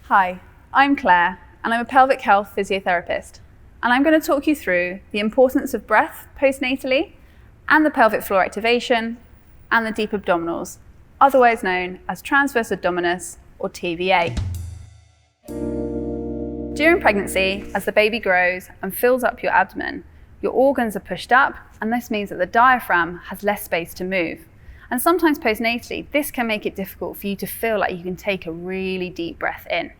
Hi, I'm Claire and I'm a pelvic health physiotherapist, and I'm going to talk you through the importance of breath postnatally and the pelvic floor activation and the deep abdominals, otherwise known as transverse abdominis or TVA. During pregnancy, as the baby grows and fills up your abdomen, your organs are pushed up, and this means that the diaphragm has less space to move. And sometimes postnatally, this can make it difficult for you to feel like you can take a really deep breath in.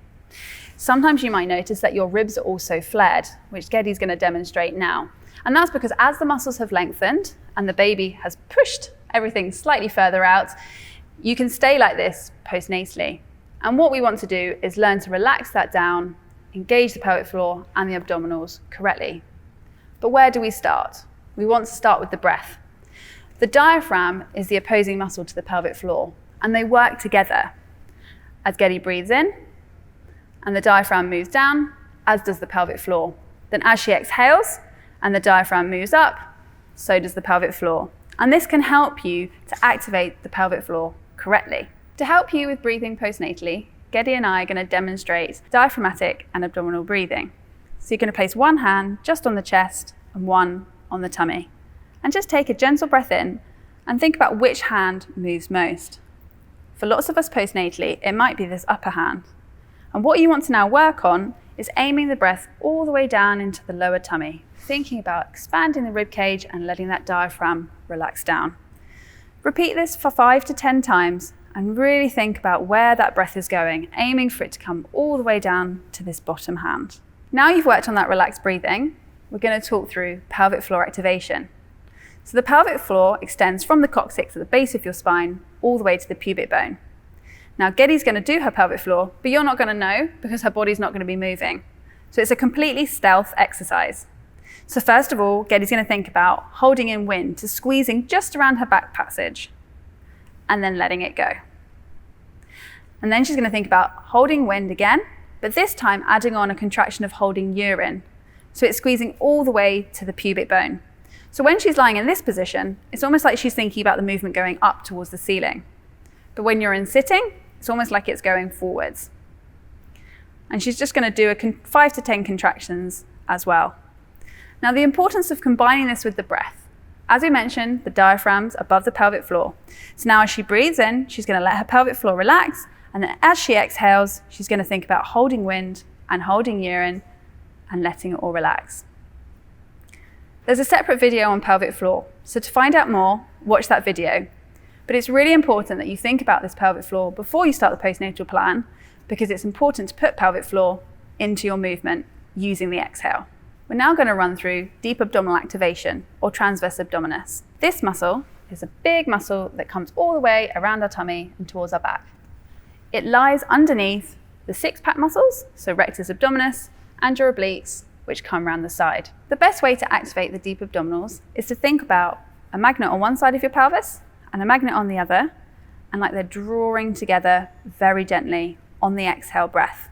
Sometimes you might notice that your ribs are also flared, which Geddy's going to demonstrate now. And that's because as the muscles have lengthened and the baby has pushed everything slightly further out, you can stay like this postnatally. And what we want to do is learn to relax that down, engage the pelvic floor and the abdominals correctly. But where do we start? We want to start with the breath. The diaphragm is the opposing muscle to the pelvic floor, and they work together. As Geddy breathes in, and the diaphragm moves down, as does the pelvic floor. Then as she exhales, and the diaphragm moves up, so does the pelvic floor. And this can help you to activate the pelvic floor correctly. To help you with breathing postnatally, Geddy and I are going to demonstrate diaphragmatic and abdominal breathing. So you're going to place one hand just on the chest and one on the tummy. And just take a gentle breath in and think about which hand moves most. For lots of us postnatally, it might be this upper hand. And what you want to now work on is aiming the breath all the way down into the lower tummy, thinking about expanding the rib cage and letting that diaphragm relax down. Repeat this for 5 to 10 times and really think about where that breath is going, aiming for it to come all the way down to this bottom hand. Now you've worked on that relaxed breathing, we're going to talk through pelvic floor activation. So the pelvic floor extends from the coccyx at the base of your spine all the way to the pubic bone. Now Geddy's going to do her pelvic floor, but you're not going to know because her body's not going to be moving. So it's a completely stealth exercise. So first of all, Geddy's going to think about holding in wind to squeezing just around her back passage and then letting it go. And then she's going to think about holding wind again, but this time adding on a contraction of holding urine. So it's squeezing all the way to the pubic bone. So when she's lying in this position, it's almost like she's thinking about the movement going up towards the ceiling. But when you're in sitting, it's almost like it's going forwards. And she's just going to do 5 to 10 contractions as well. Now the importance of combining this with the breath. As we mentioned, the diaphragm's above the pelvic floor. So now as she breathes in, she's going to let her pelvic floor relax. And then as she exhales, she's going to think about holding wind and holding urine and letting it all relax. There's a separate video on pelvic floor, so to find out more, watch that video. But it's really important that you think about this pelvic floor before you start the postnatal plan, because it's important to put pelvic floor into your movement using the exhale. We're now going to run through deep abdominal activation, or transverse abdominis. This muscle is a big muscle that comes all the way around our tummy and towards our back. It lies underneath the six-pack muscles, so rectus abdominis, and your obliques, which come around the side. The best way to activate the deep abdominals is to think about a magnet on one side of your pelvis and a magnet on the other, and like they're drawing together very gently on the exhale breath.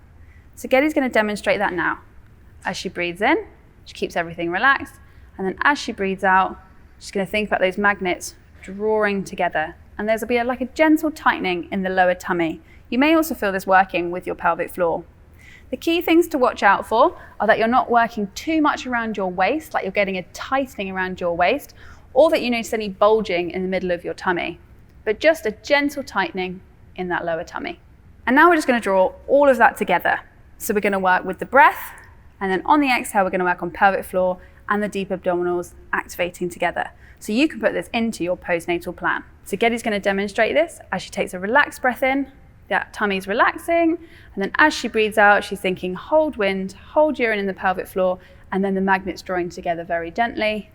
So Geddy's going to demonstrate that now. As she breathes in, she keeps everything relaxed, and then as she breathes out, she's going to think about those magnets drawing together, and there'll be like a gentle tightening in the lower tummy. You may also feel this working with your pelvic floor. The key things to watch out for are that you're not working too much around your waist, like you're getting a tightening around your waist, or that you notice any bulging in the middle of your tummy, but just a gentle tightening in that lower tummy. And now we're just going to draw all of that together. So we're going to work with the breath, and then on the exhale, we're going to work on pelvic floor and the deep abdominals activating together. So you can put this into your postnatal plan. So Geddy's going to demonstrate this as she takes a relaxed breath in. That tummy's relaxing, and then as she breathes out, she's thinking hold wind, hold urine in the pelvic floor, and then the magnets drawing together very gently,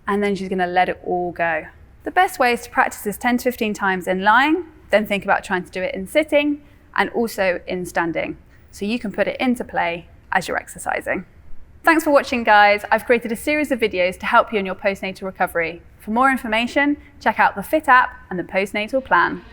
and then she's going to let it all go. The best way is to practice this 10 to 15 times in lying, then think about trying to do it in sitting and also in standing, so you can put it into play as you're exercising. Thanks for watching, guys. I've created a series of videos to help you in your postnatal recovery. For more information, check out the Fiit app and the postnatal plan.